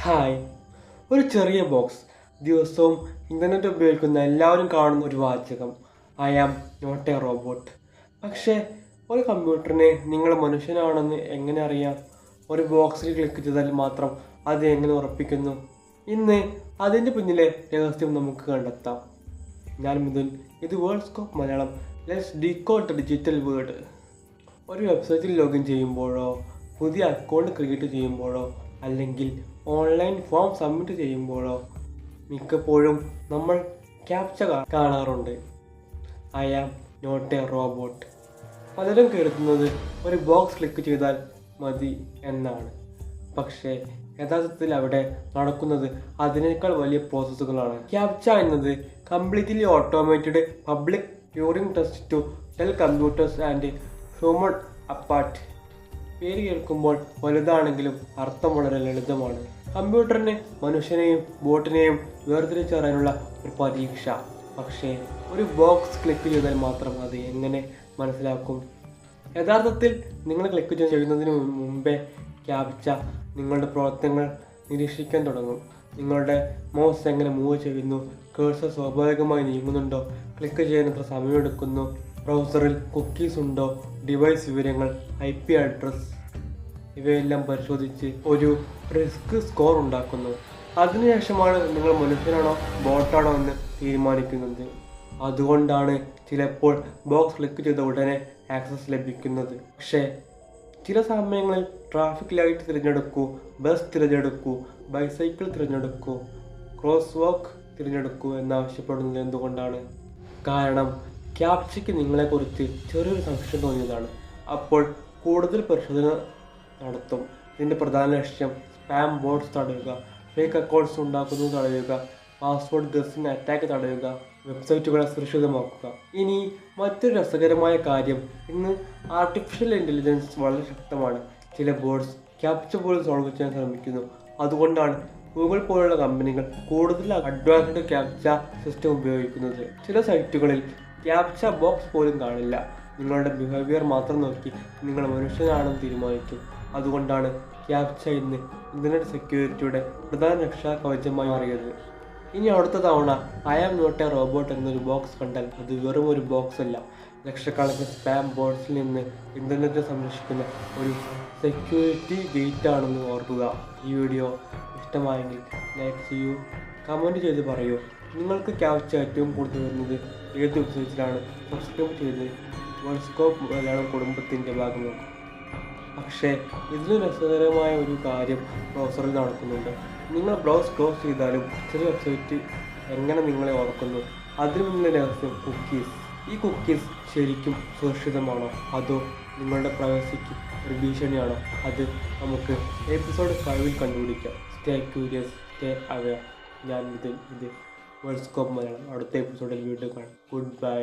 Hi, ഒരു ചെറിയ box. ദിവസവും ഇൻ്റർനെറ്റ് ഉപയോഗിക്കുന്ന എല്ലാവരും കാണുന്ന ഒരു വാചകം, I am not a robot. പക്ഷേ ഒരു കമ്പ്യൂട്ടറിനെ നിങ്ങൾ മനുഷ്യനാണെന്ന് എങ്ങനെ അറിയാം? ഒരു ബോക്സിൽ ക്ലിക്ക് ചെയ്താൽ മാത്രം അത് എങ്ങനെ ഉറപ്പിക്കുന്നു? ഇന്ന് അതിൻ്റെ പിന്നിലെ രഹസ്യം നമുക്ക് കണ്ടെത്താം. ഞാൻ മിഥുൻ, ഇത് world scope Malayalam. Let's decode the digital world. ഒരു വെബ്സൈറ്റിൽ ലോഗിൻ ചെയ്യുമ്പോഴോ, പുതിയ അക്കൗണ്ട് ക്രിയേറ്റ് ചെയ്യുമ്പോഴോ, അല്ലെങ്കിൽ ഓൺലൈൻ ഫോം സബ്മിറ്റ് ചെയ്യുമ്പോഴോ മിക്കപ്പോഴും നമ്മൾ ക്യാപ്ച കാണാറുണ്ട്. I am not a robot. പലരും കരുതുന്നത് ഒരു ബോക്സ് ക്ലിക്ക് ചെയ്താൽ മതി എന്നാണ്. പക്ഷേ യഥാർത്ഥത്തിൽ അവിടെ നടക്കുന്നത് അതിനേക്കാൾ വലിയ പ്രോസസ്സുകളാണ്. ക്യാപ്ച എന്നത് completely automated public Turing test to tell computers and human apart. പേര് കേൾക്കുമ്പോൾ വലുതാണെങ്കിലും അർത്ഥം വളരെ ലളിതമാണ്. കമ്പ്യൂട്ടറിന് മനുഷ്യനെയും ബോട്ടിനെയും വേർതിരിച്ചറിയാനുള്ള ഒരു പരീക്ഷ. പക്ഷേ ഒരു ബോക്സ് ക്ലിക്ക് ചെയ്താൽ മാത്രം അത് എങ്ങനെ മനസ്സിലാക്കും? യഥാർത്ഥത്തിൽ നിങ്ങൾ ക്ലിക്ക് ചെയ്യുന്നതിന് മുമ്പേ ക്യാപ്ച നിങ്ങളുടെ പ്രവർത്തനങ്ങൾ നിരീക്ഷിക്കാൻ തുടങ്ങും. നിങ്ങളുടെ മൗസ് എങ്ങനെ മൂവ് ചെയ്യുന്നു, കേഴ്സർ സ്വാഭാവികമായി നീങ്ങുന്നുണ്ടോ, ക്ലിക്ക് ചെയ്യാൻ എത്ര സമയമെടുക്കുന്നു, ബ്രൗസറിൽ കുക്കീസ് ഉണ്ടോ, ഡിവൈസ് വിവരങ്ങൾ, IP അഡ്രസ്, ഇവയെല്ലാം പരിശോധിച്ച് ഒരു റിസ്ക് സ്കോർ ഉണ്ടാക്കുന്നു. അതിനുശേഷമാണ് നിങ്ങൾ മനുഷ്യനാണോ ബോട്ടാണോ എന്ന് തീരുമാനിക്കുന്നത്. അതുകൊണ്ടാണ് ചിലപ്പോൾ ബോക്സ് ക്ലിക്ക് ചെയ്ത ഉടനെ ആക്സസ് ലഭിക്കുന്നത്. പക്ഷേ ചില സമയങ്ങളിൽ ട്രാഫിക് ലൈറ്റ് തിരഞ്ഞെടുക്കൂ, ബസ് തിരഞ്ഞെടുക്കൂ, ബൈസൈക്കിൾ തിരഞ്ഞെടുക്കൂ, ക്രോസ് വാക്ക് തിരഞ്ഞെടുക്കൂ എന്നാവശ്യപ്പെടുന്നത് എന്തുകൊണ്ടാണ്? കാരണം ക്യാപ്ചയ്ക്ക് നിങ്ങളെക്കുറിച്ച് ചെറിയൊരു സംശയം തോന്നിയതാണ്. അപ്പോൾ കൂടുതൽ പരിശോധന നടത്തും. ഇതിൻ്റെ പ്രധാന ലക്ഷ്യം സ്പാം ബോട്ട്സ് തടയുക, ഫേക്ക് അക്കൗണ്ട്സ് ഉണ്ടാക്കുന്നത് തടയുക, പാസ്വേഡ് ഗസ്സിംഗ് അറ്റാക്ക് തടയുക, വെബ്സൈറ്റുകളെ സുരക്ഷിതമാക്കുക. ഇനി മറ്റൊരു രസകരമായ കാര്യം, ഇന്ന് ആർട്ടിഫിഷ്യൽ ഇൻ്റലിജൻസ് വളരെ ശക്തമാണ്. ചില ബോട്ട്സ് ക്യാപ്ച പോലും സോൾവ് ചെയ്യാൻ ശ്രമിക്കുന്നു. അതുകൊണ്ടാണ് ഗൂഗിൾ പോലുള്ള കമ്പനികൾ കൂടുതൽ അഡ്വാൻസ്ഡ് ക്യാപ്ച സിസ്റ്റം ഉപയോഗിക്കുന്നത്. ചില സൈറ്റുകളിൽ ക്യാപ്ച ബോക്സ് പോലും കാണില്ല. നിങ്ങളുടെ ബിഹേവിയർ മാത്രം നോക്കി നിങ്ങൾ മനുഷ്യനാണെന്ന് തീരുമാനിക്കും. അതുകൊണ്ടാണ് ക്യാപ്ച ഇന്ന് ഇൻ്റർനെറ്റ് സെക്യൂരിറ്റിയുടെ പ്രധാന രക്ഷാ കവചമായി മാറിയത്. ഇനി അടുത്ത തവണ I am not a robot എന്നൊരു ബോക്സ് കണ്ടാൽ അത് വെറും ഒരു ബോക്സ് അല്ല, ലക്ഷക്കണക്കിന് സ്പാം ബോട്ട്സിൽ നിന്ന് ഇൻ്റർനെറ്റ് സംരക്ഷിക്കുന്ന ഒരു സെക്യൂരിറ്റി ഗേറ്റ് ആണെന്ന് ഓർക്കുക. ഈ വീഡിയോ ഇഷ്ടമായെങ്കിൽ ലൈക്ക് ചെയ്യൂ, കമൻറ്റ് ചെയ്ത് പറയൂ. നിങ്ങൾക്ക് ക്യാപ്ച ഏറ്റവും കൂടുതൽ വരുന്നത് ഏത് വെബ്സൈറ്റിലാണ്? സബ്സ്ക്രൈബ് ചെയ്ത് വേൾഡ് സ്കോപ്പ് മലയാളം കുടുംബത്തിൻ്റെ ഭാഗമാക്കും. പക്ഷേ ഇതിന് രസകരമായ ഒരു കാര്യം ബ്രൗസറിൽ നടക്കുന്നുണ്ട്. നിങ്ങൾ ബ്രൗസ് ക്ലോസ് ചെയ്താലും ചില വെബ്സൈറ്റ് എങ്ങനെ നിങ്ങളെ ഓർക്കുന്നു? അതിന് മുന്നിലെ രഹസ്യം കുക്കീസ്. ഈ കുക്കീസ് ശരിക്കും സുരക്ഷിതമാണോ, അതോ നിങ്ങളുടെ പ്രൈവസിക്ക് ഒരു ഭീഷണിയാണോ? അത് നമുക്ക് എപ്പിസോഡ് 5 കണ്ടുപിടിക്കാം. Stay curious, stay aware. ഞാൻ ഇത് വേൾഡ് സ്കോപ്പ് മലയാളം. അടുത്ത എപ്പിസോഡിൽ വീണ്ടും കാണാം. Good bye.